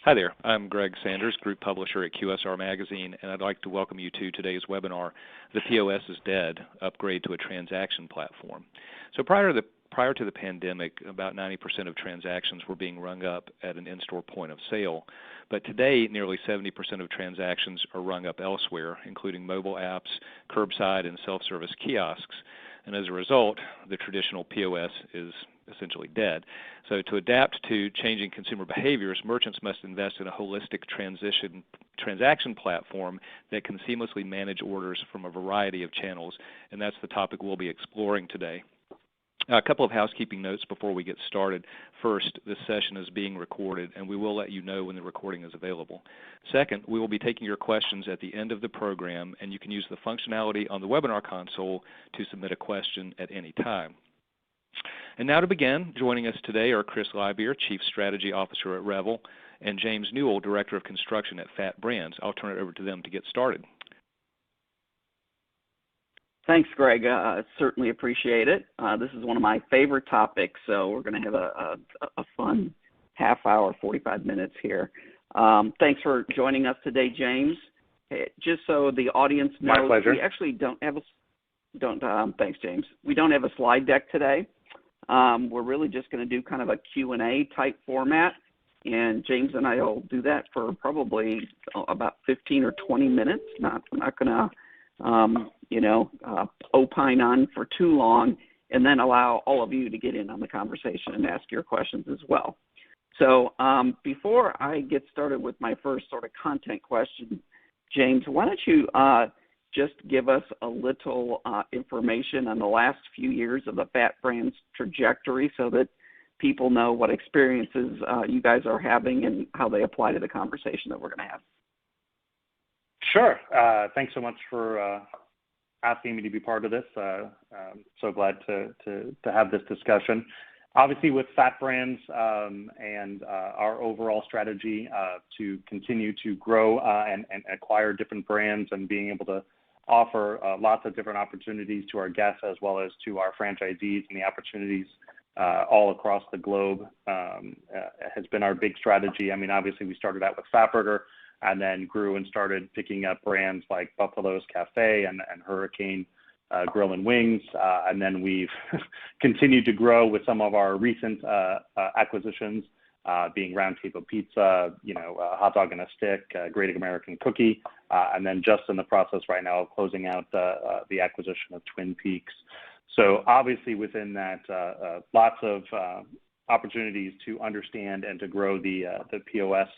Hi there. I'm Greg Sanders, Group Publisher at QSR Magazine, and I'd like to welcome you to today's webinar, The POS is Dead, Upgrade to a Transaction Platform. So prior to the pandemic, about 90% of transactions were being rung up at an in-store point of sale, but today nearly 70% of transactions are rung up elsewhere, including mobile apps, curbside, and self-service kiosks. And as a result, the traditional POS is essentially dead. So to adapt to changing consumer behaviors, merchants must invest in a holistic transaction platform that can seamlessly manage orders from a variety of channels, and that's the topic we'll be exploring today. A couple of housekeeping notes before we get started. First, this session is being recorded, and we will let you know when the recording is available. Second, we will be taking your questions at the end of the program, and you can use the functionality on the webinar console to submit a question at any time. And now to begin, joining us today are Chris Lybeer, Chief Strategy Officer at Revel, and James Newell, Director of Construction at Fat Brands. I'll turn it over to them to get started. Thanks, Greg. Certainly appreciate it. This is one of my favorite topics, so we're going to have a fun half hour, 45 minutes here. Thanks for joining us today, James. Just so the audience knows, my pleasure. We actually don't have thanks, James. We don't have a slide deck today. We're really just going to do kind of a Q&A type format, and James and I will do that for probably about 15 or 20 minutes. I'm not going to opine on for too long, and then allow all of you to get in on the conversation and ask your questions as well. So before I get started with my first sort of content question, James, why don't you just give us a little information on the last few years of the Fat Brands trajectory so that people know what experiences you guys are having and how they apply to the conversation that we're going to have. Sure. Thanks so much for asking me to be part of this. I'm so glad to have this discussion. Obviously, with Fat Brands and our overall strategy to continue to grow and acquire different brands and being able to offer lots of different opportunities to our guests as well as to our franchisees, and the opportunities all across the globe has been our big strategy. I mean, obviously, we started out with Fatburger and then grew and started picking up brands like Buffalo's Cafe and Hurricane Grill and Wings, and then we've continued to grow with some of our recent acquisitions, being Round Table Pizza, Hot Dog and a Stick, Great American Cookie, and then just in the process right now of closing out the acquisition of Twin Peaks. So obviously within that, lots of opportunities to understand and to grow the POS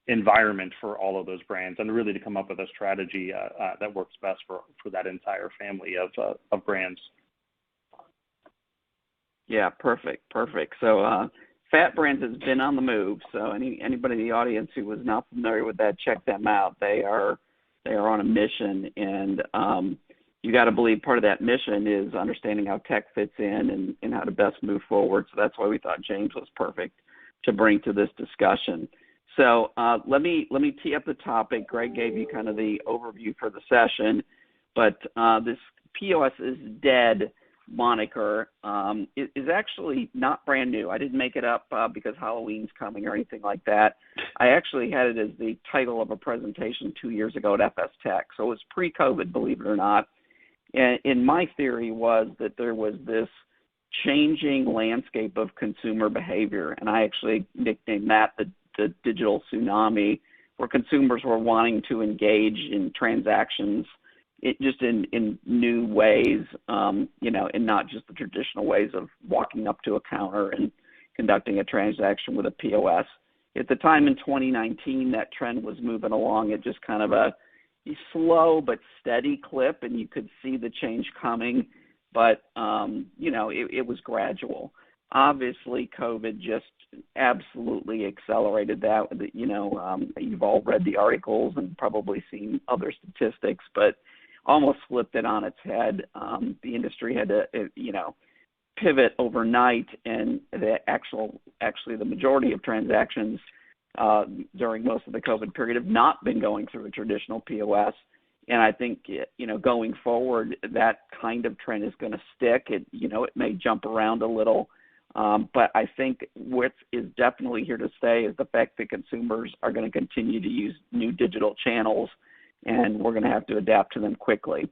environment for all of those brands, and really to come up with a strategy that works best for that entire family of brands. Yeah, perfect. So Fat Brands has been on the move. So anybody in the audience who was not familiar with that, check them out. They are on a mission, and you got to believe part of that mission is understanding how tech fits in and how to best move forward. So that's why we thought James was perfect to bring to this discussion. So let me tee up the topic. Greg gave you kind of the overview for the session, but this POS is dead moniker is actually not brand new. I didn't make it up because Halloween's coming or anything like that. I actually had it as the title of a presentation 2 years ago at FS Tech, so it was pre-COVID, believe it or not. And my theory was that there was this changing landscape of consumer behavior, and I actually nicknamed that the digital tsunami, where consumers were wanting to engage in transactions just in new ways, and not just the traditional ways of walking up to a counter and conducting a transaction with a POS. At the time in 2019, that trend was moving along at just kind of a slow but steady clip, and you could see the change coming, but, it was gradual. Obviously, COVID just absolutely accelerated that. You've all read the articles and probably seen other statistics, but almost flipped it on its head. The industry had to, pivot overnight, and actually the majority of transactions during most of the COVID period have not been going through a traditional POS. And I think, going forward, that kind of trend is going to stick. It may jump around a little But I think what is definitely here to stay is the fact that consumers are going to continue to use new digital channels, and we're going to have to adapt to them quickly.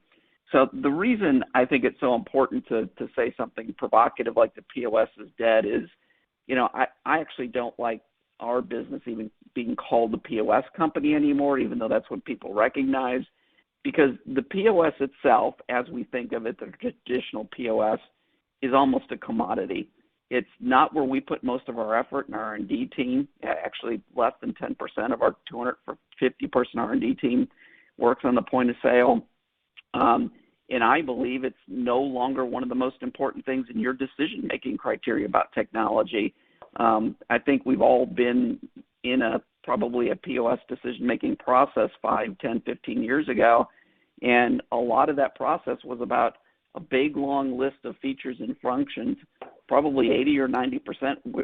So the reason I think it's so important to say something provocative like the POS is dead is, I actually don't like our business even being called the POS company anymore, even though that's what people recognize, because the POS itself, as we think of it, the traditional POS, is almost a commodity. It's not where we put most of our effort in our R&D team. Actually, less than 10% of our 250-person R&D team works on the point of sale. And I believe it's no longer one of the most important things in your decision-making criteria about technology. I think we've all been in probably a POS decision-making process 5, 10, 15 years ago, and a lot of that process was about a big, long list of features and functions, probably 80 or 90%,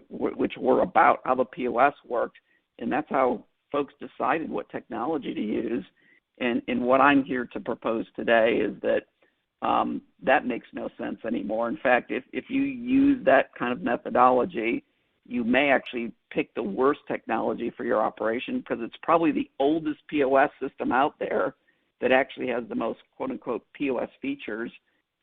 which were about how the POS worked, and that's how folks decided what technology to use. And what I'm here to propose today is that that makes no sense anymore. In fact, if you use that kind of methodology, you may actually pick the worst technology for your operation because it's probably the oldest POS system out there that actually has the most quote-unquote POS features,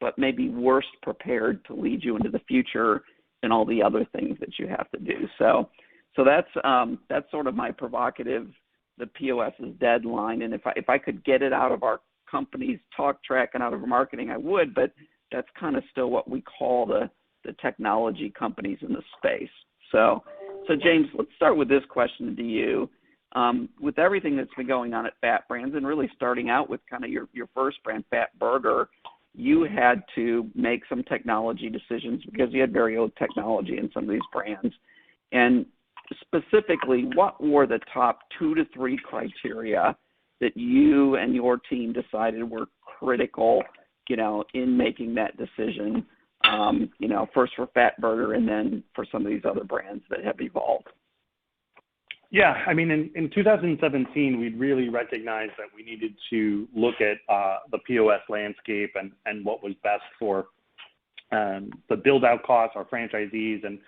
but maybe worst prepared to lead you into the future and all the other things that you have to do. So that's sort of my provocative, the POS is dead line. And if I could get it out of our company's talk track and out of our marketing, I would, but that's kind of still what we call the technology companies in the space. So James, let's start with this question to you. With everything that's been going on at Fat Brands, and really starting out with kind of your first brand, Fat Burger, you had to make some technology decisions because you had very old technology in some of these brands. And specifically, what were the top 2 to 3 criteria that you and your team decided were critical, in making that decision, first for Fat Burger and then for some of these other brands that have evolved? Yeah, I mean, in 2017, we really recognized that we needed to look at the POS landscape and what was best for the build-out costs, our franchisees, and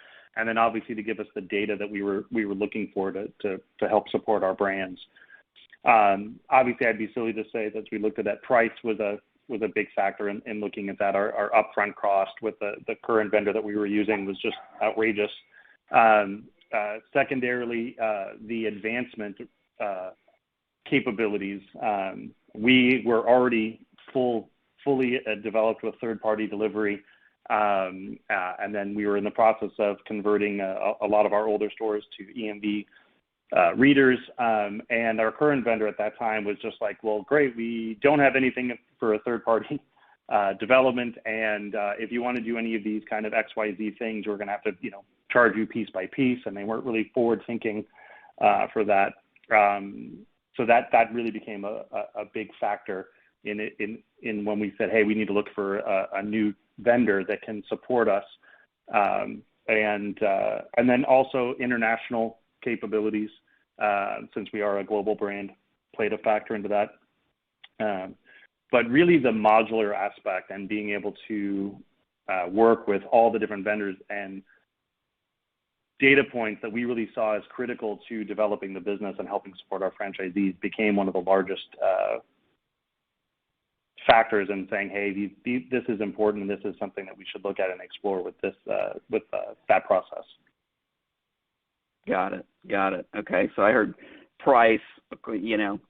then obviously to give us the data that we were looking for to help support our brands. Obviously, I'd be silly to say that as we looked at that, price was a big factor in looking at that. Our upfront cost with the current vendor that we were using was just outrageous. Secondarily, the advancement capabilities. We were already fully developed with third-party delivery, and then we were in the process of converting a lot of our older stores to EMV readers, and our current vendor at that time was just like, well, great, we don't have anything for a third-party development, and if you want to do any of these kind of XYZ things, we're going to have to, charge you piece by piece, and they weren't really forward-thinking for that. So that really became a big factor in when we said, hey, we need to look for a new vendor that can support us, and then also international capabilities, since we are a global brand, played a factor into that. But really the modular aspect and being able to work with all the different vendors and data points that we really saw as critical to developing the business and helping support our franchisees became one of the largest factors in saying, hey, this is important and this is something that we should look at and explore with that process. Got it. Okay, so I heard price,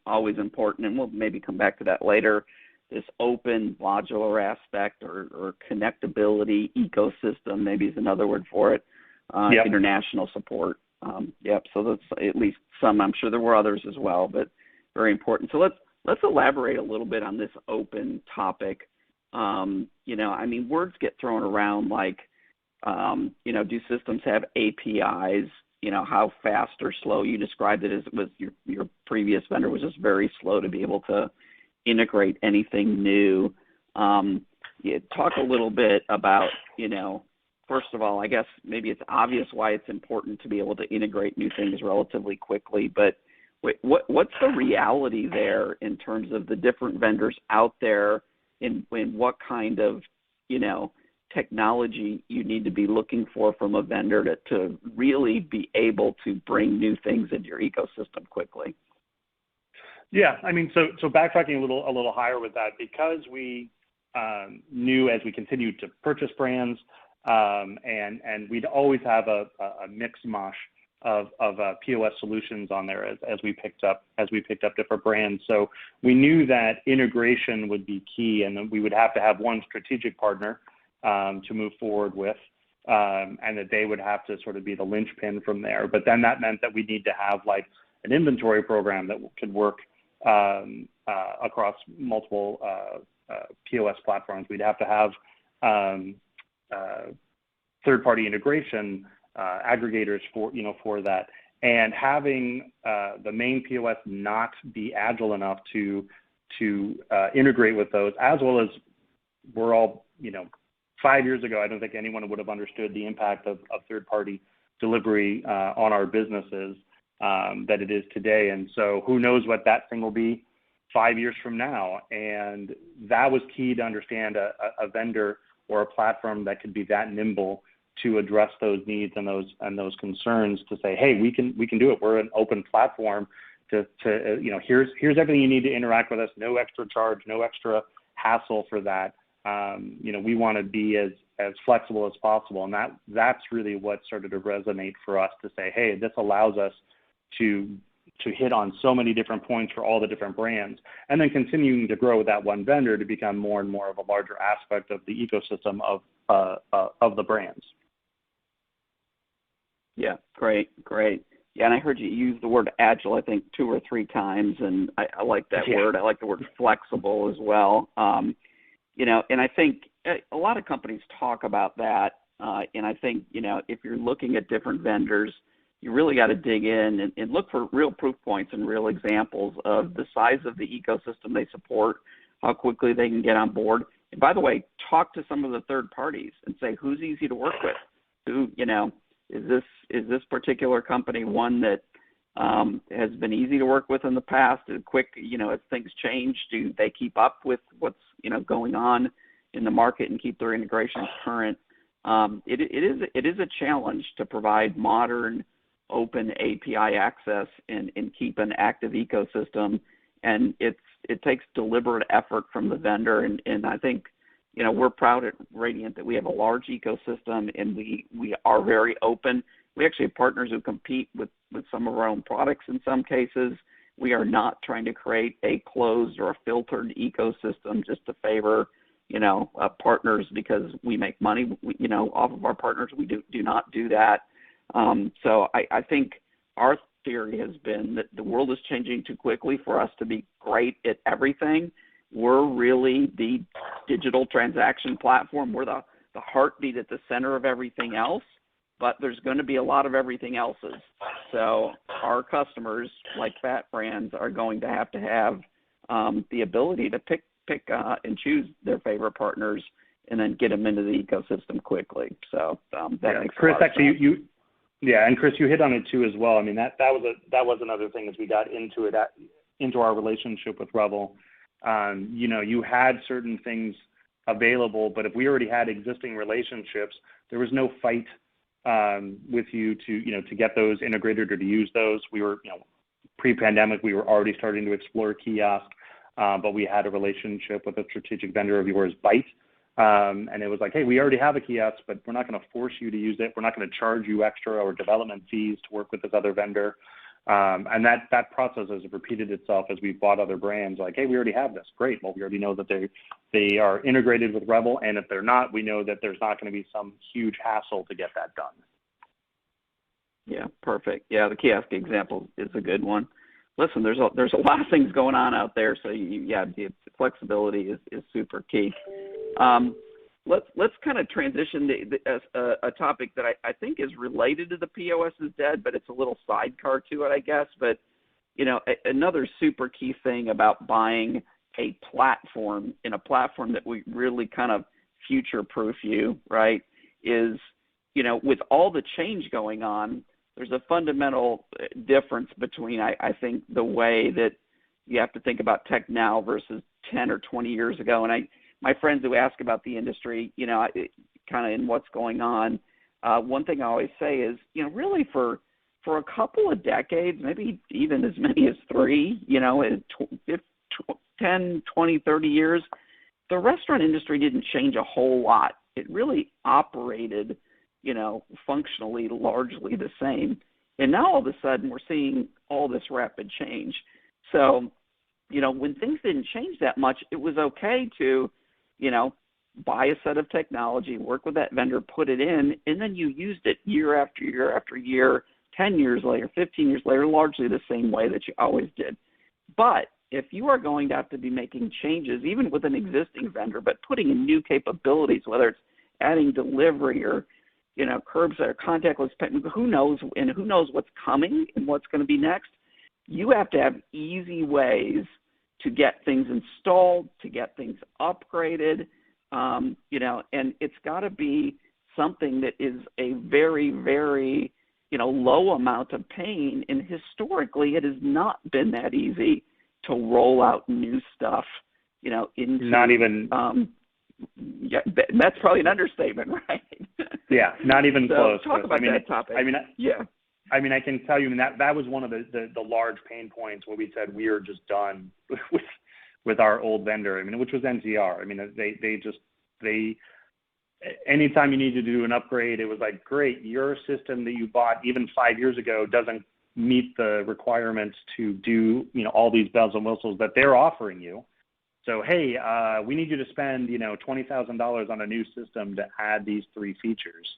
always important, and we'll maybe come back to that later. This open modular aspect or connectability ecosystem, maybe is another word for it. Yep. International support. So that's at least some. I'm sure there were others as well, but very important. So let's elaborate a little bit on this open topic. Words get thrown around like, do systems have APIs? How fast or slow? You described it as it was your previous vendor was just very slow to be able to integrate anything new. Talk a little bit about, first of all, I guess maybe it's obvious why it's important to be able to integrate new things relatively quickly, but what's the reality there in terms of the different vendors out there and what kind of, technology you need to be looking for from a vendor to really be able to bring new things into your ecosystem quickly? Yeah, I mean, so backtracking a little higher with that, because we knew as we continued to purchase brands, and we'd always have a mix mosh of POS solutions on there as we picked up different brands. So we knew that integration would be key, and that we would have to have one strategic partner to move forward with, and that they would have to sort of be the linchpin from there. But then that meant that we need to have like an inventory program that could work across multiple POS platforms. We'd have to have third-party integration, aggregators for that, and having the main POS not be agile enough to integrate with those, as well as we're all 5 years ago, I don't think anyone would have understood the impact of third-party delivery on our businesses that it is today. And so who knows what that thing will be 5 years from now. And that was key to understand a vendor or a platform that could be that nimble to address those needs and those concerns, to say, hey, we can do it. We're an open platform to here's everything you need to interact with us. No extra charge, no extra hassle for that. We want to be as flexible as possible. And that's really what started to resonate for us, to say, hey, this allows us to hit on so many different points for all the different brands, and then continuing to grow with that one vendor to become more and more of a larger aspect of the ecosystem of the brands. Yeah, great. Yeah, and I heard you use the word agile, I think 2 or 3 times, and I like that word. I like the word flexible as well. And I think a lot of companies talk about that, and I think, if you're looking at different vendors, you really got to dig in and look for real proof points and real examples of the size of the ecosystem they support, how quickly they can get on board. And by the way, talk to some of the third parties and say, who's easy to work with? Who, is this particular company one that has been easy to work with in the past? And quick, as things change, do they keep up with what's going on in the market and keep their integrations current? It is a challenge to provide modern, open API access and keep an active ecosystem, and it takes deliberate effort from the vendor. And I think we're proud at Radiant that we have a large ecosystem, and we are very open. We actually have partners who compete with some of our own products in some cases. We are not trying to create a closed or a filtered ecosystem just to favor partners because we make money off of our partners. We do not do that. So I think our theory has been that the world is changing too quickly for us to be great at everything. We're really the digital transaction platform. We're the heartbeat at the center of everything else, but there's going to be a lot of everything else's. So our customers, like Fat Brands, are going to have the ability to pick and choose their favorite partners and then get them into the ecosystem quickly. So that makes Chris, a lot of actually, sense. and Chris, you hit on it too as well. I mean, that was another thing as we got into our relationship with Revel. You had certain things available, but if we already had existing relationships, there was no fight with you to get those integrated or to use those. We were, pre-pandemic, we were already starting to explore kiosk, but we had a relationship with a strategic vendor of yours, Byte. And it was like, hey, we already have a kiosk, but we're not going to force you to use it. We're not going to charge you extra or development fees to work with this other vendor. And that process has repeated itself as we've bought other brands. Like, hey, we already have this. Great. Well, we already know that they are integrated with Revel, and if they're not, we know that there's not going to be some huge hassle to get that done. Yeah, perfect. Yeah, the kiosk example is a good one. Listen, there's a lot of things going on out there, so the flexibility is super key. Let's kind of transition to a topic that I think is related to the POS is dead, but it's a little sidecar to it, I guess. But another super key thing about buying a platform that we really kind of future-proof you, right, is with all the change going on, there's a fundamental difference between, I think, the way that you have to think about tech now versus 10 or 20 years ago. And my friends who ask about the industry, kind of in what's going on, one thing I always say is, really for a couple of decades, maybe even as many as 3, 10, 20, 30 years, the restaurant industry didn't change a whole lot. It really operated, functionally largely the same. And now all of a sudden we're seeing all this rapid change. So, when things didn't change that much, it was okay to, buy a set of technology, work with that vendor, put it in, and then you used it year after year after year, 10 years later, 15 years later, largely the same way that you always did. But if you are going to have to be making changes, even with an existing vendor, but putting in new capabilities, whether it's adding delivery or, curbside or contactless, who knows what's coming and what's going to be next, you have to have easy ways to get things installed, to get things upgraded, and it's got to be something that is a very, very, low amount of pain. And historically, it has not been that easy to roll out new stuff, into not even. Yeah, that's probably an understatement, right? Yeah, not even so close. Talk about that topic. Yeah. I can tell you that was one of the large pain points where we said we are just done with our old vendor. Which was NCR. They anytime you needed to do an upgrade, it was like, great, your system that you bought even 5 years ago doesn't meet the requirements to do all these bells and whistles that they're offering you. So hey, we need you to spend $20,000 on a new system to add these 3 features,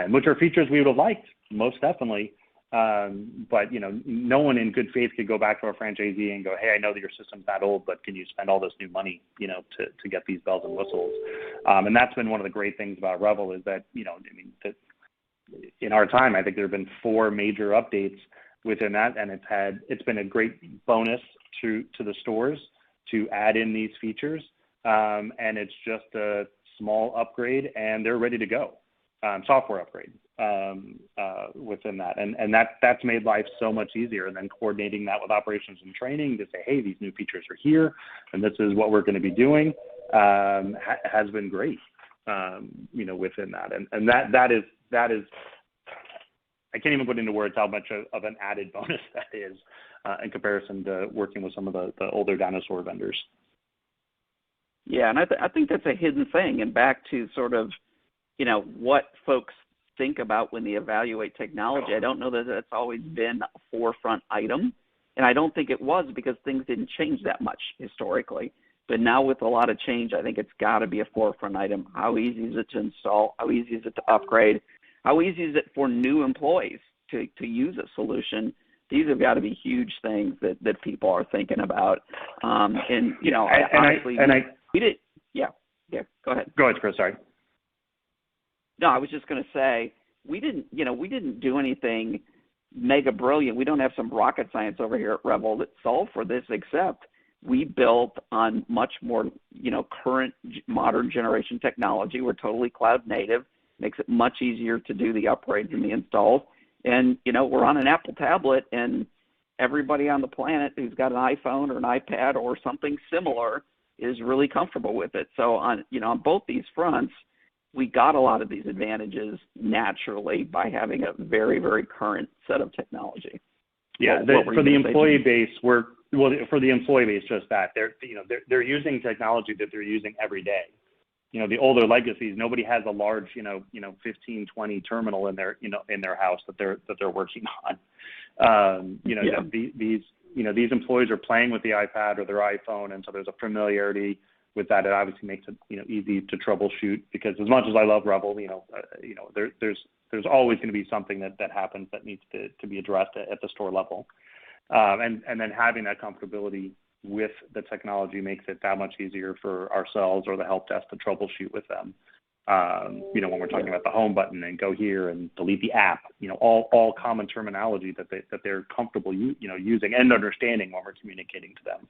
which are features we would have liked, most definitely. But no one in good faith could go back to our franchisee and go, hey, I know that your system's that old, but can you spend all this new money, to get these bells and whistles? And that's been one of the great things about Revel is that, that in our time, I think there have been 4 major updates within that, and it's been a great bonus to the stores to add in these features. And it's just a small upgrade, and they're ready to go. Software upgrade within that, and that's made life so much easier. And then coordinating that with operations and training to say, hey, these new features are here, and this is what we're going to be doing, has been great. Within that, and that is I can't even put into words how much of an added bonus that is in comparison to working with some of the older dinosaur vendors. Yeah, and I think that's a hidden thing, and back to sort of what folks think about when they evaluate technology. I don't know that that's always been a forefront item, and I don't think it was because things didn't change that much historically. But now with a lot of change, I think it's got to be a forefront item. How easy is it to install? How easy is it to upgrade? How easy is it for new employees to use a solution? These have got to be huge things that people are thinking about. We did. Yeah, go ahead. Go ahead, Chris, sorry. No, I was just going to say, we didn't do anything mega brilliant. We don't have some rocket science over here at Revel that solved for this, except we built on much more, current modern generation technology. We're totally cloud native, makes it much easier to do the upgrades and the installs. And, we're on an Apple tablet, and everybody on the planet who's got an iPhone or an iPad or something similar is really comfortable with it. So on both these fronts, we got a lot of these advantages naturally by having a very, very current set of technology. Yeah, for the employee base, just that they're using technology that they're using every day. The older legacies, nobody has a large 15, 20 terminal in their house that they're working on. These employees are playing with the iPad or their iPhone, and so there's a familiarity with that. It obviously makes it easy to troubleshoot, because as much as I love Revel, there's always going to be something that happens that needs to be addressed at the store level, and then having that comfortability with the technology makes it that much easier for ourselves or the help desk to troubleshoot with them. When we're talking about the home button and go here and delete the app, all common terminology that they're comfortable using and understanding when we're communicating to them.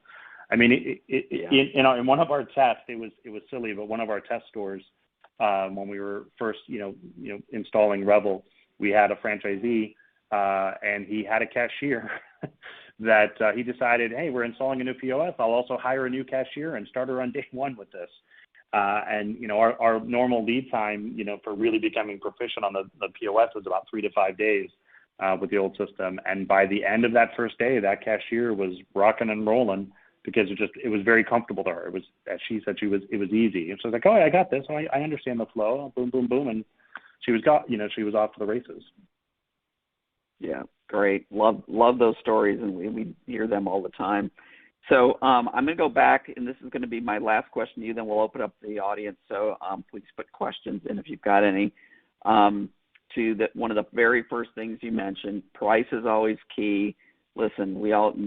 In one of our tests, it was silly, but one of our test stores, when we were first, installing Revel, we had a franchisee, and he had a cashier that he decided, hey, we're installing a new POS. I'll also hire a new cashier and start her on day one with this. And our normal lead time, for really becoming proficient on the POS was about 3 to 5 days with the old system. And by the end of that first day, that cashier was rocking and rolling because it was very comfortable to her. It was, as she said, it was easy. And so I was like, oh, I got this. I understand the flow. Boom, boom, boom, and she was off to the races. Yeah, great. Love those stories, and we hear them all the time. So I'm going to go back, and this is going to be my last question to you, then we'll open up the audience. So please put questions in if you've got any. One of the very first things you mentioned, price is always key. Listen,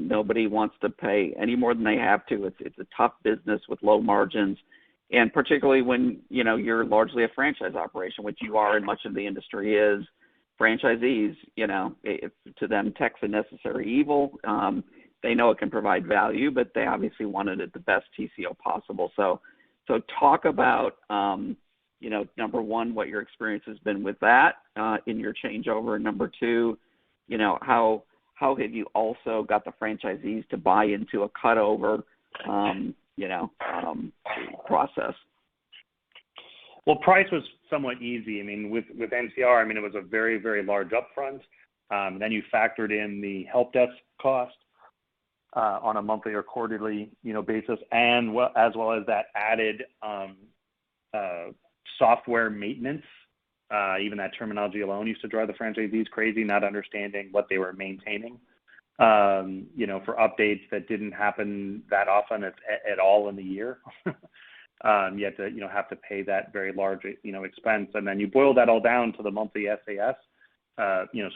nobody wants to pay any more than they have to. It's a tough business with low margins, and particularly when you're largely a franchise operation, which you are, and much of the industry is. Franchisees, to them, tech's a necessary evil. They know it can provide value, but they obviously want it at the best TCO possible. So talk about, number one, what your experience has been with that in your changeover. And number two, how have you also got the franchisees to buy into a cutover, process? Well, price was somewhat easy. I mean, with NCR, it was a very, very large upfront. Then you factored in the help desk cost on a monthly or quarterly, basis, and as well as that added software maintenance. Even that terminology alone used to drive the franchisees crazy, not understanding what they were maintaining. For updates that didn't happen that often at all in the year. You had to, have to pay that very large, expense. And then you boil that all down to the monthly SAS,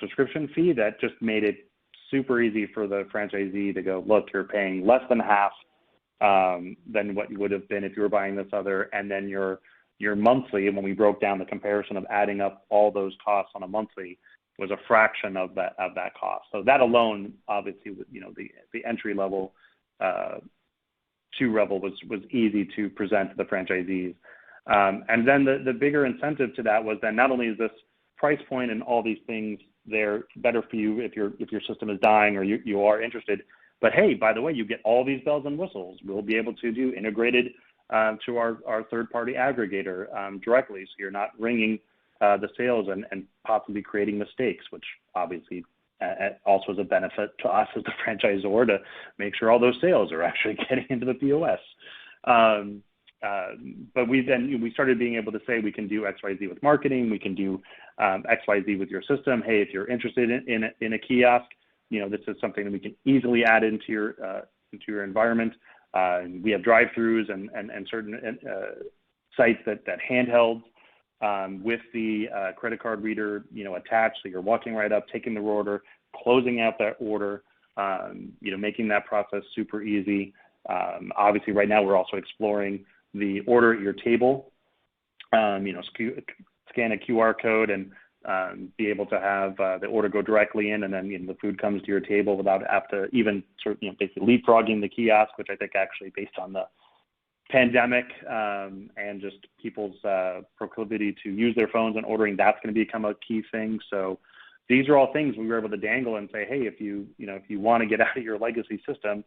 subscription fee. That just made it super easy for the franchisee to go, look, you're paying less than half than what you would have been if you were buying this other. And then your monthly, and when we broke down the comparison of adding up all those costs on a monthly, was a fraction of that cost. So that alone, obviously, the entry level to Revel was easy to present to the franchisees. And then the bigger incentive to that was then not only is this price point and all these things there better for you if your system is dying or you are interested, but hey, by the way, you get all these bells and whistles. We'll be able to do integrated to our third-party aggregator directly, so you're not ringing the sales and possibly creating mistakes, which obviously also is a benefit to us as the franchisor to make sure all those sales are actually getting into the POS. But we started being able to say we can do XYZ with marketing, we can do XYZ with your system. Hey, if you're interested in a kiosk, this is something that we can easily add into your environment. We have drive-throughs and certain sites that handhelds with the credit card reader, attached, so you're walking right up, taking the order, closing out that order, making that process super easy. Obviously, right now we're also exploring the order at your table. Scan a QR code and be able to have the order go directly in, and then the food comes to your table without have to even basically leapfrogging the kiosk, which I think actually based on the pandemic and just people's proclivity to use their phones and ordering, that's going to become a key thing. So these are all things we were able to dangle and say, hey, if you want to get out of your legacy system,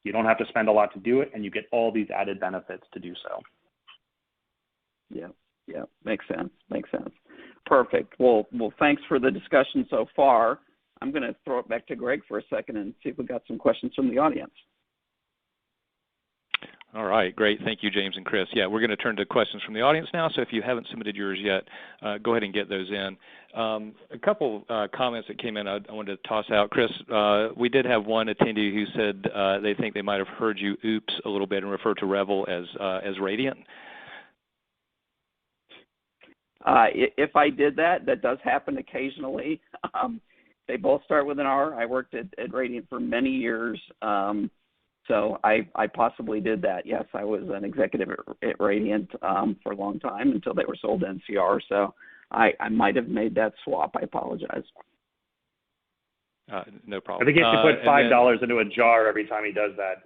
you don't have to spend a lot to do it, and you get all these added benefits to do so. Yeah, makes sense. Perfect. Well, thanks for the discussion so far. I'm going to throw it back to Greg for a second and see if we've got some questions from the audience. All right, great. Thank you, James and Chris. Yeah, we're going to turn to questions from the audience now, so if you haven't submitted yours yet, go ahead and get those in. A couple comments that came in I wanted to toss out. Chris, we did have one attendee who said they think they might have heard you oops a little bit and refer to Revel as Radiant. If I did that does happen occasionally. They both start with an R. I worked at Radiant for many years. So I possibly did that. Yes, I was an executive at Radiant for a long time until they were sold to NCR. So I might have made that swap. I apologize. No problem. I think he has to put $5 into a jar every time he does that.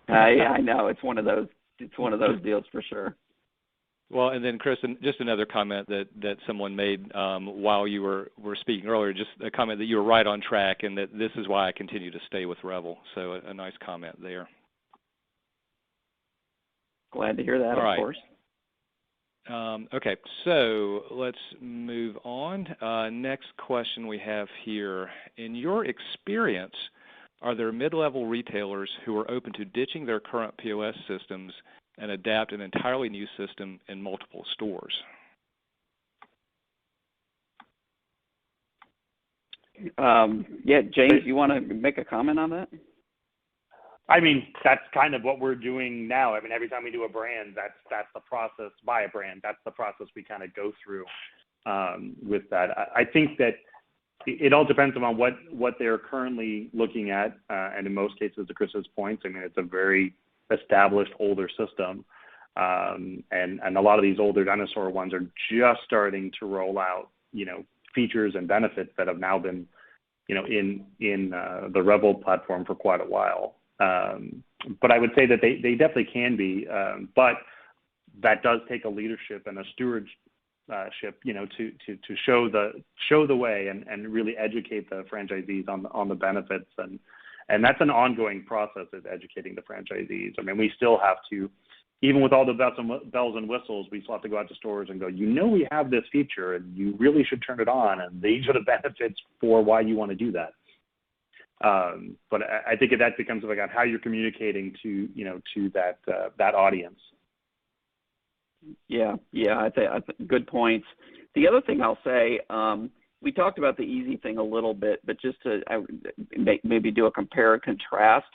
I know. It's one of those deals for sure. Well, and then Chris, just another comment that someone made while you were speaking earlier, just a comment that you were right on track and that this is why I continue to stay with Revel. So a nice comment there. Glad to hear that, All right. Of course. Okay, so let's move on. Next question we have here. In your experience, are there mid-level retailers who are open to ditching their current POS systems and adapt an entirely new system in multiple stores? Yeah, James, you want to make a comment on that? I mean, that's kind of what we're doing now. I mean, every time we do a brand, that's the process. Buy a brand, that's the process we kind of go through with that. I think that it all depends on what they're currently looking at, and in most cases, to Chris's points, I mean, it's a very established older system, and a lot of these older dinosaur ones are just starting to roll out, features and benefits that have now been, in the Revel platform for quite a while. But I would say that they definitely can be, but that does take a leadership and a stewardship, to show the way and really educate the franchisees on the benefits, and that's an ongoing process, is educating the franchisees. I mean, we still have to, even with all the bells and whistles, we still have to go out to stores and go, we have this feature and you really should turn it on, and these are the benefits for why you want to do that. But I think that becomes about how you're communicating to that audience. Yeah, I think good points. The other thing I'll say, we talked about the easy thing a little bit, but just to maybe do a compare and contrast,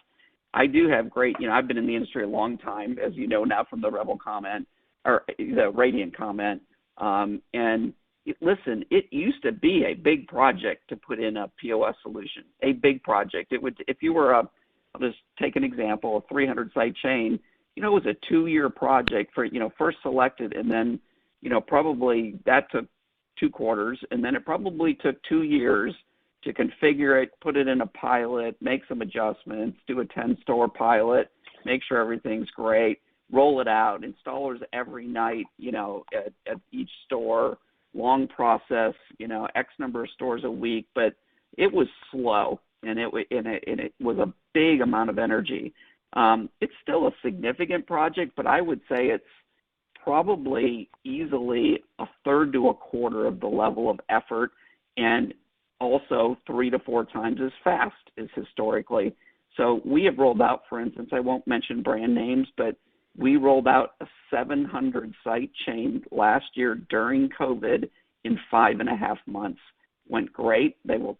I do have great, I've been in the industry a long time, as you know now from the Revel comment, or the Radiant comment, and listen, it used to be a big project to put in a POS solution, a big project. It would, if you were I'll just take an example, a 300-site chain, it was a 2-year project for, first selected, and then, probably that took 2 quarters, and then it probably took 2 years to configure it, put it in a pilot, make some adjustments, do a 10-store pilot, make sure everything's great, roll it out, installers every night, at each store, long process, X number of stores a week, but it was slow, and it was a big amount of energy. It's still a significant project, but I would say it's probably easily a third to a quarter of the level of effort, and also 3 to 4 times as fast as historically. So we have rolled out, for instance, I won't mention brand names, but we rolled out a 700-site chain last year during COVID in 5.5 months. Went great. They will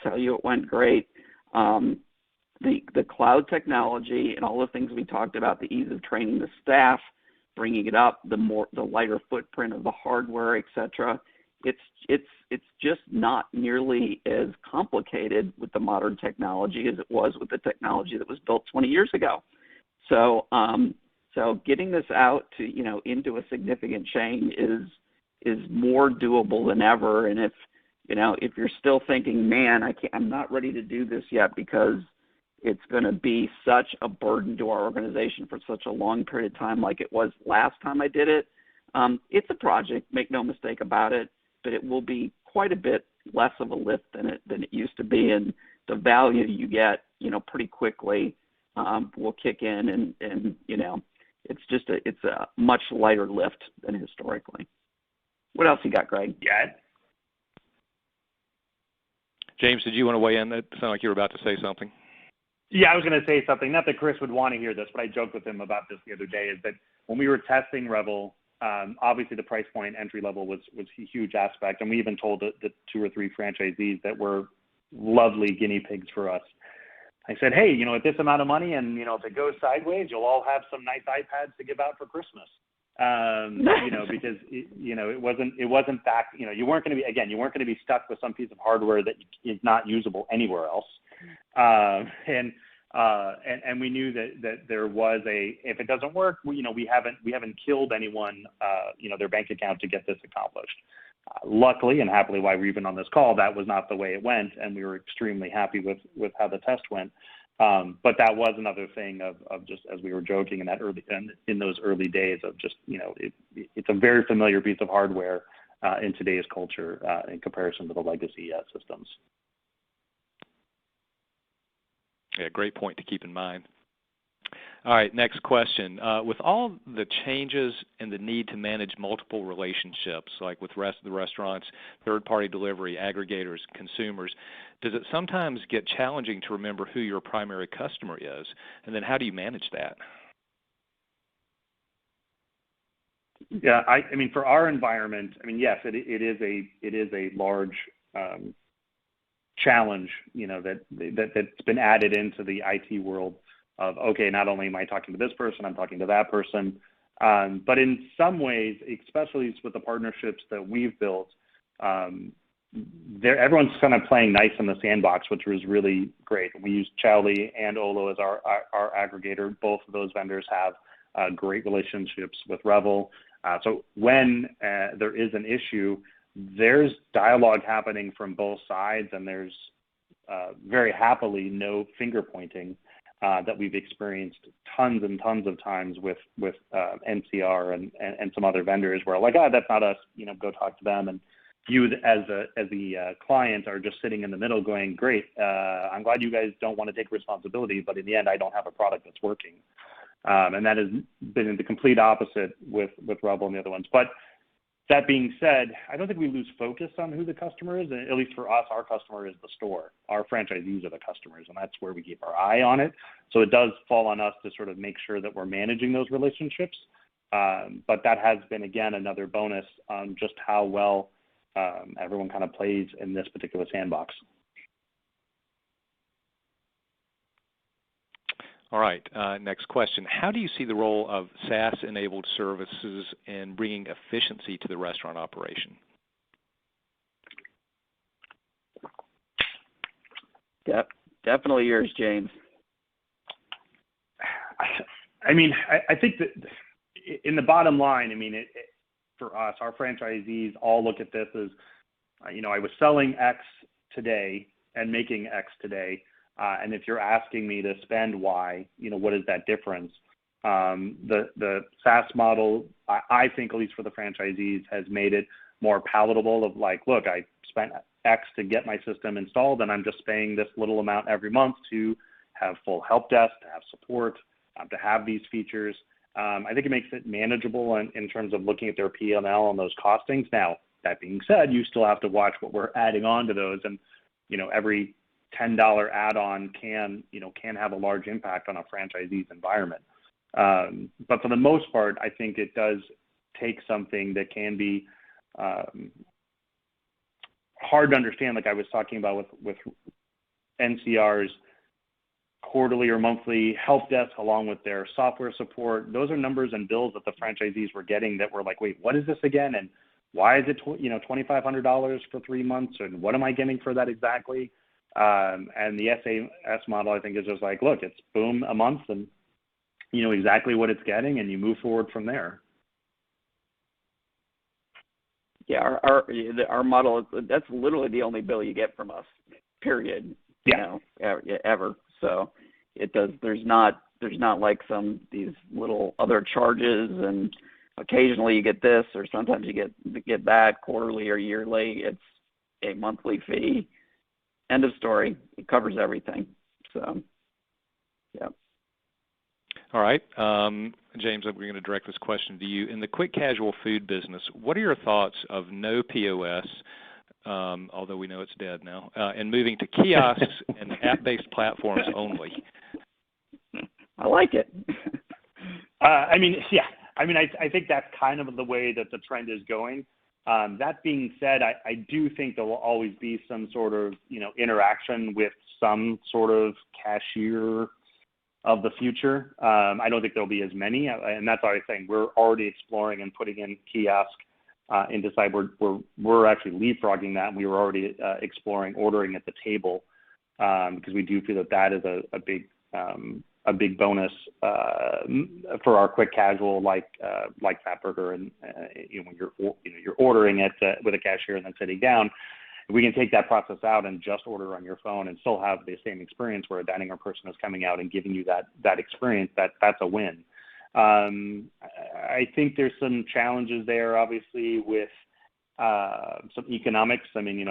tell you it went great. The cloud technology and all the things we talked about, the ease of training the staff, bringing it up, the lighter footprint of the hardware, etc. It's just not nearly as complicated with the modern technology as it was with the technology that was built 20 years ago. So getting this out to into a significant chain is more doable than ever. And if you're still thinking, man, I'm not ready to do this yet because it's going to be such a burden to our organization for such a long period of time, like it was last time I did it. It's a project, make no mistake about it, but it will be quite a bit less of a lift than it used to be, and the value you get, pretty quickly will kick in, and it's a much lighter lift than historically. What else you got, Greg? Yeah. James, did you want to weigh in? That sounded like you were about to say something. Yeah, I was going to say something. Not that Chris would want to hear this, but I joked with him about this the other day, is that when we were testing Revel, obviously the price point entry level was a huge aspect, and we even told the 2 or 3 franchisees that were lovely guinea pigs for us. I said, hey, at this amount of money, and if it goes sideways, you'll all have some nice iPads to give out for Christmas. Because it wasn't that, you weren't going to be stuck with some piece of hardware that is not usable anywhere else. And we knew that there was if it doesn't work, we haven't killed anyone, their bank account to get this accomplished. Luckily and happily, while we're even on this call, that was not the way it went, and we were extremely happy with how the test went. But that was another thing of just, as we were joking in those early days of just, it's a very familiar piece of hardware in today's culture in comparison to the legacy systems. Yeah, great point to keep in mind. All right, next question. With all the changes and the need to manage multiple relationships, like with the rest of the restaurants, third-party delivery, aggregators, consumers, does it sometimes get challenging to remember who your primary customer is? And then how do you manage that? Yeah, I mean, for our environment, I mean, yes, it is a large challenge, you know, that's been added into the IT world of, okay, not only am I talking to this person, I'm talking to that person. But in some ways, especially with the partnerships that we've built, everyone's kind of playing nice in the sandbox, which was really great. We use Chowly and Olo as our aggregator. Both of those vendors have great relationships with Revel. So when there is an issue, there's dialogue happening from both sides, and there's very happily no finger pointing that we've experienced tons and tons of times with NCR and some other vendors where like, that's not us, you know, go talk to them. And you as the client are just sitting in the middle going, great, I'm glad you guys don't want to take responsibility, but in the end, I don't have a product that's working. And that has been the complete opposite with Revel and the other ones. But that being said, I don't think we lose focus on who the customer is. At least for us, our customer is the store. Our franchisees are the customers, and that's where we keep our eye on it. So it does fall on us to sort of make sure that we're managing those relationships. But that has been, again, another bonus on just how well everyone kind of plays in this particular sandbox. All right, next question. How do you see the role of SaaS-enabled services in bringing efficiency to the restaurant operation? Definitely yours, James. I mean, I think that in the bottom line, I mean, for us, our franchisees all look at this as, you know, I was selling X today and making X today. And if you're asking me to spend Y, you know, what is that difference? The SaaS model, I think, at least for the franchisees, has made it more palatable of like, look, I spent X to get my system installed, and I'm just paying this little amount every month to have full help desk, to have support, to have these features. I think it makes it manageable in terms of looking at their P&L on those costings. Now, that being said, you still have to watch what we're adding on to those, and, you know, every $10 add-on can have a large impact on a franchisee's environment. But for the most part, I think it does take something that can be hard to understand, like I was talking about with NCR's quarterly or monthly help desk along with their software support. Those are numbers and bills that the franchisees were getting that were like, wait, what is this again? And why is it $2,500 for 3 months? And what am I getting for that exactly? And the SAS model, I think, is just like, look, it's boom, a month, and you know exactly what it's getting, and you move forward from there. Yeah, our model, that's literally the only bill you get from us, period. Yeah. You know, ever. So it does. There's not like these little other charges, and occasionally you get this, or sometimes you get that quarterly or yearly. It's a monthly fee. End of story. It covers everything. So, yeah. All right. James, we're going to direct this question to you. In the quick casual food business, what are your thoughts of no POS, although we know it's dead now, and moving to kiosks and app-based platforms only? I like it. I mean, yeah. I mean, I think that's kind of the way that the trend is going. That being said, I do think there will always be some sort of, you know, interaction with some sort of cashier of the future. I don't think there'll be as many, and that's why I was saying we're already exploring and putting in kiosk into side. We're actually leapfrogging that, and we were already exploring ordering at the table because we do feel that is a big bonus for our quick casual, like Fatburger, and when you're ordering it with a cashier and then sitting down, we can take that process out and just order on your phone and still have the same experience where a dining room person is coming out and giving you that experience. That's a win. I think there's some challenges there, obviously, with some economics. I mean,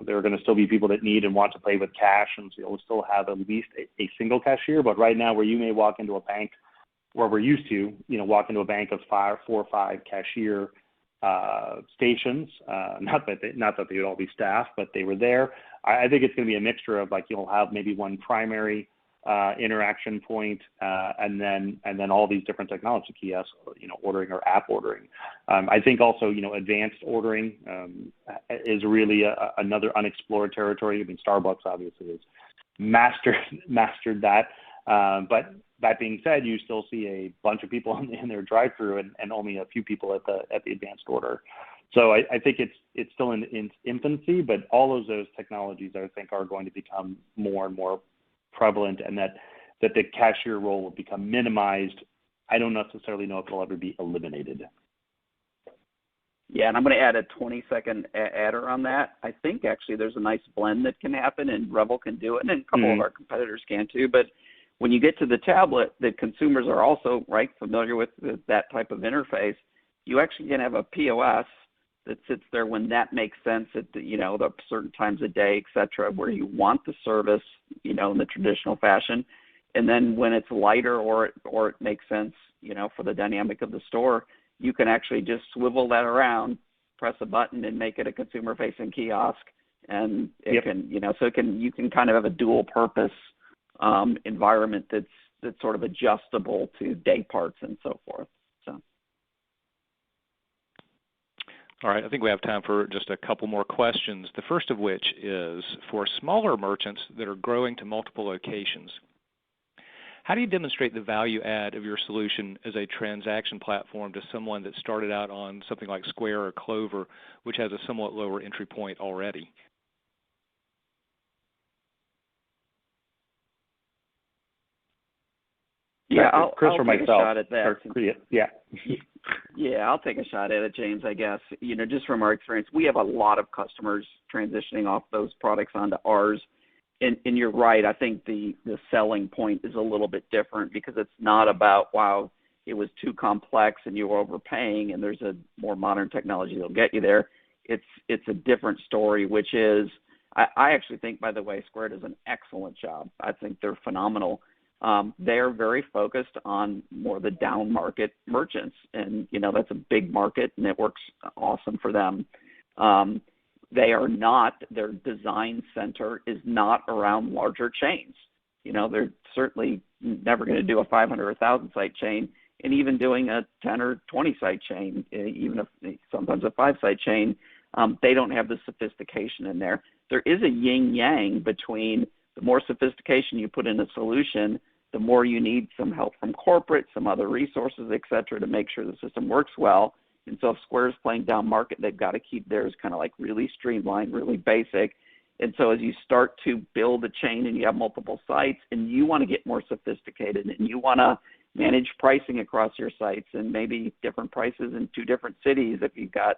there are going to still be people that need and want to play with cash, and so you'll still have at least a single cashier. But right now, where you may walk into a bank where we're used to, walk into a bank of 4 or 5 cashier stations. Not that they would all be staffed, but they were there. I think it's going to be a mixture of, like, you'll have maybe one primary interaction point, and then all these different technology kiosks, ordering or app ordering. I think also, advanced ordering is really another unexplored territory. I mean, Starbucks obviously has mastered that. But that being said, you still see a bunch of people in their drive-through and only a few people at the advanced order. So I think it's still in its infancy, but all of those technologies, I think, are going to become more and more prevalent, and that the cashier role will become minimized. I don't necessarily know if it'll ever be eliminated. Yeah, and I'm going to add a 20-second adder on that. I think actually there's a nice blend that can happen, and Revel can do it, and a couple of our competitors can too. But when you get to the tablet, the consumers are also familiar with that type of interface. You actually can have a POS that sits there when that makes sense at the certain times of day, et cetera, where you want the service, in the traditional fashion. And then when it's lighter or it makes sense, for the dynamic of the store, you can actually just swivel that around, press a button, and make it a consumer-facing kiosk. And it can, you can kind of have a dual purpose environment that's sort of adjustable to day parts and so forth. All right, I think we have time for just a couple more questions. The first of which is, for smaller merchants that are growing to multiple locations, how do you demonstrate the value add of your solution as a transaction platform to someone that started out on something like Square or Clover, which has a somewhat lower entry point already? Yeah, I'll Chris or take myself. a shot at that. Yeah, I'll take a shot at it, James, I guess. Just from our experience, we have a lot of customers transitioning off those products onto ours. And you're right, I think the selling point is a little bit different, because it's not about, wow, it was too complex and you were overpaying and there's a more modern technology that'll get you there. It's a different story, which is, I actually think, by the way, Square does an excellent job. I think they're phenomenal. They're very focused on more the down market merchants, and that's a big market, and it works awesome for them. Their design center is not around larger chains. They're certainly never going to do a 500 or 1,000 site chain, and even doing a 10 or 20 site chain, even if sometimes a 5-site chain, they don't have the sophistication in there. There is a yin yang between the more sophistication you put in a solution, the more you need some help from corporate, some other resources, et cetera, to make sure the system works well. And so if Square's playing down market, they've got to keep theirs kind of like really streamlined, really basic. And so as you start to build a chain and you have multiple sites and you want to get more sophisticated and you want to manage pricing across your sites and maybe different prices in 2 different cities if you've got,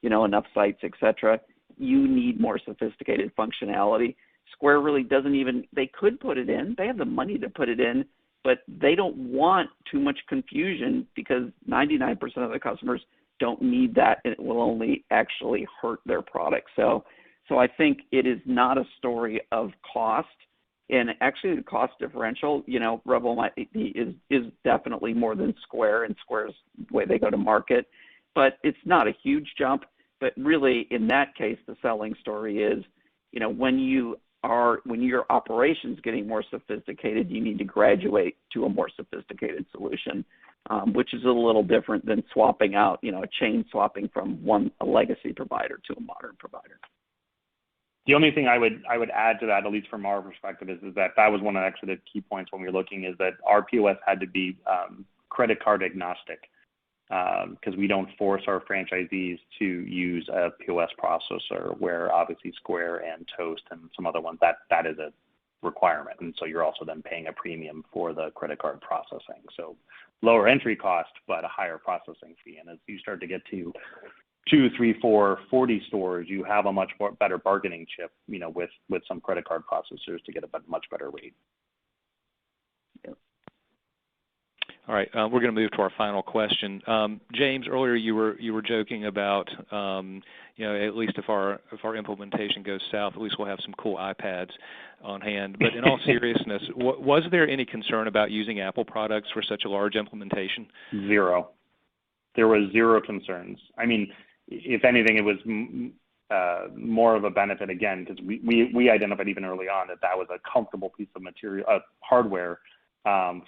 enough sites, et cetera, you need more sophisticated functionality. Square really doesn't even, they could put it in, they have the money to put it in, but they don't want too much confusion, because 99% of the customers don't need that, and it will only actually hurt their product. So I think it is not a story of cost, and actually the cost differential, Revel is definitely more than Square, and Square's the way they go to market, but it's not a huge jump. But really, in that case, the selling story is, when your operation's getting more sophisticated, you need to graduate to a more sophisticated solution, which is a little different than swapping out, a chain swapping from a legacy provider to a modern provider. The only thing I would add to that, at least from our perspective, is that was one of actually the key points when we were looking, is that our POS had to be credit card agnostic, because we don't force our franchisees to use a POS processor, where obviously Square and Toast and some other ones, that is a requirement. And so you're also then paying a premium for the credit card processing. So lower entry cost, but a higher processing fee. And as you start to get to 2, 3, 4, 40 stores, you have a much more better bargaining chip, with some credit card processors to get a much better rate. All right, we're going to move to our final question. James, earlier you were joking about at least if our implementation goes south, at least we'll have some cool iPads on hand. But in all seriousness, was there any concern about using Apple products for such a large implementation? Zero. There was zero concerns. I mean, if anything, it was more of a benefit again because we identified even early on that was a comfortable piece of hardware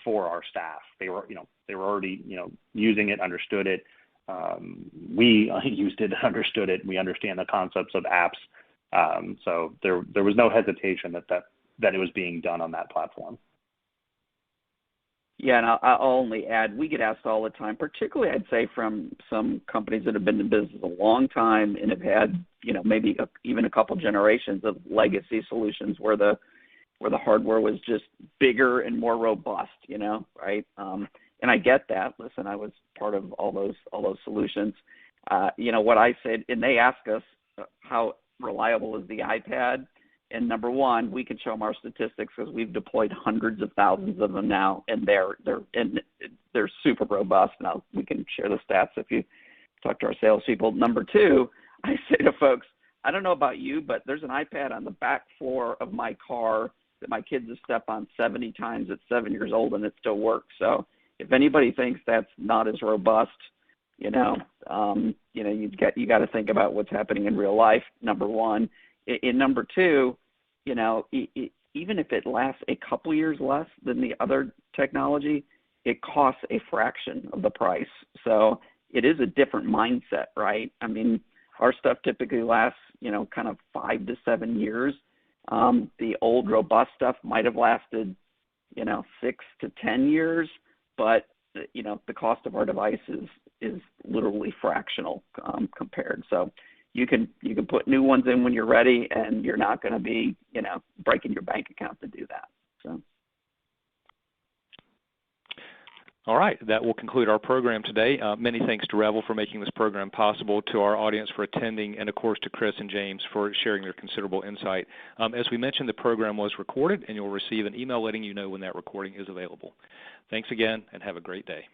for our staff. They were already using it, understood it. We used it, understood it. We understand the concepts of apps. So there was no hesitation that it was being done on that platform. Yeah, and I'll only add, we get asked all the time, particularly I'd say from some companies that have been in business a long time and have had, maybe even a couple generations of legacy solutions where the hardware was just bigger and more robust, right? And I get that. Listen, I was part of all those solutions. What I said, and they ask us how reliable is the iPad. And number one, we can show them our statistics because we've deployed hundreds of thousands of them now, and they're super robust. Now we can share the stats if you talk to our salespeople. Number two, I say to folks, I don't know about you, but there's an iPad on the back floor of my car that my kids have stepped on 70 times at 7 years old, and it still works. So if anybody thinks that's not as robust, you got to think about what's happening in real life. Number one. In number two, even if it lasts a couple years less than the other technology, it costs a fraction of the price. So it is a different mindset, right? I mean, our stuff typically lasts, kind of 5 to 7 years. The old robust stuff might have lasted, 6 to 10 years, but the cost of our devices is literally fractional compared. So you can put new ones in when you're ready, and you're not going to be, breaking your bank account to do that. So. All right, that will conclude our program today. Many thanks to Revel for making this program possible, to our audience for attending, and of course to Chris and James for sharing their considerable insight. As we mentioned, the program was recorded, and you'll receive an email letting you know when that recording is available. Thanks again, and have a great day.